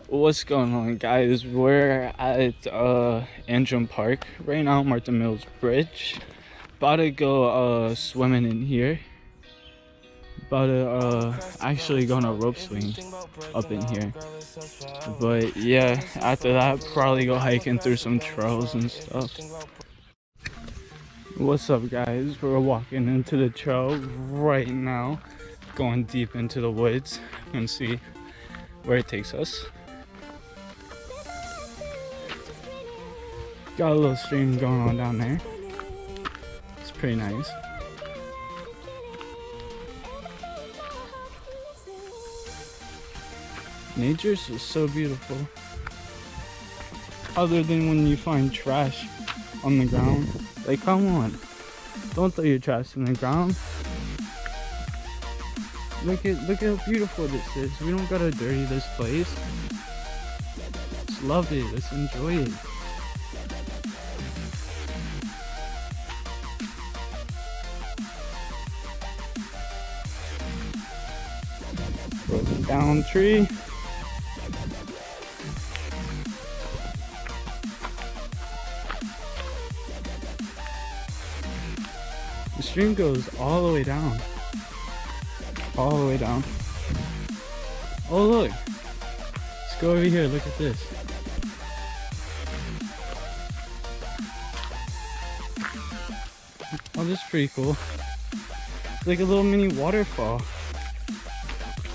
What's going on, guys? We're at Antrim Park right now, Martin Mills Bridge. About to go swimming in here. About to actually go on a rope swing up in here. But yeah, after that, probably go hiking through some trails and stuff. What's up, guys? We're walking into the trail right now, going deep into the woods and see where it takes us. Got a little stream going on down there. It's pretty nice. Nature's just so beautiful. Other than when you find trash on the ground. Like, come on. Don't throw your trash on the ground. Look at how beautiful this is. We don't gotta dirty this place. Just love it. Let's enjoy it. Broken down tree. The stream goes all the way down. All the way down. Oh look. Let's go over here, look at this. Oh, this is pretty cool. It's like a little mini waterfall.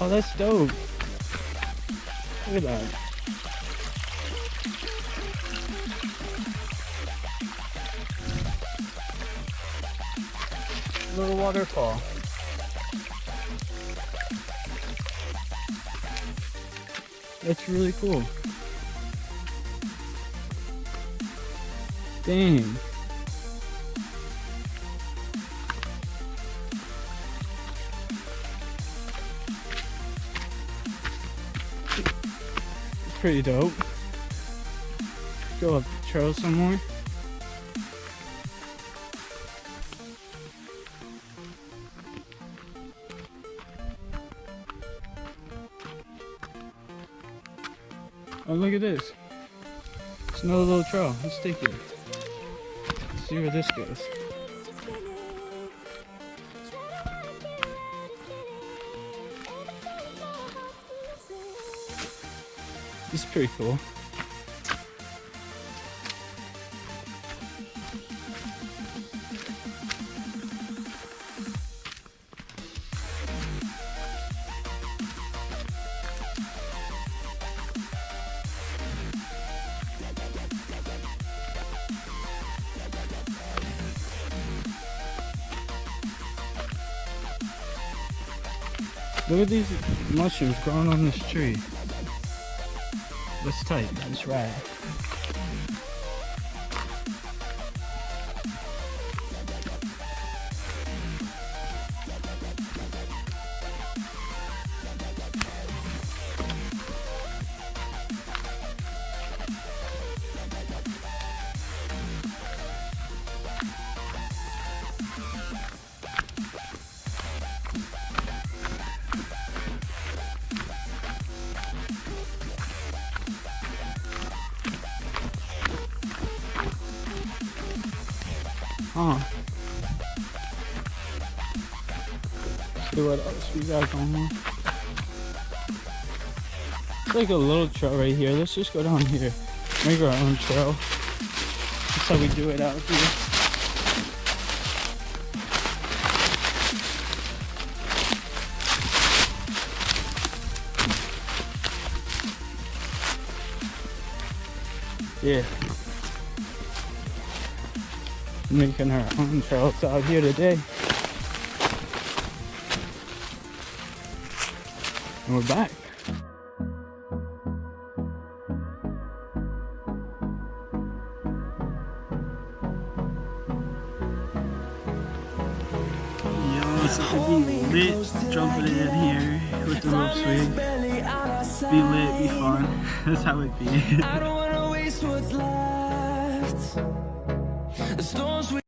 Oh, that's dope. Look at that. Little waterfall. That's really cool. Dang. It's pretty dope. Go up the trail some more. Oh, look at this. It's another little trail. Let's take it. Let's see where this goes. This is pretty cool. Look at these mushrooms growing on this tree. That's tight. That's right. Huh. See what else we got going on. It's like a little trail right here. Let's just go down here. Make our own trail. That's how we do it out here. Yeah. Making our own trails out here today. And we're back. Yo, it's gonna be lit jumping in here with the rope swing. Be lit, be fun. That's how it be. I don't wanna waste what's left. The storms we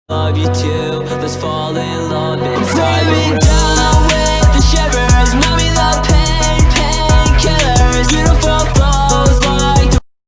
love you too. Let's fall in love and dive down.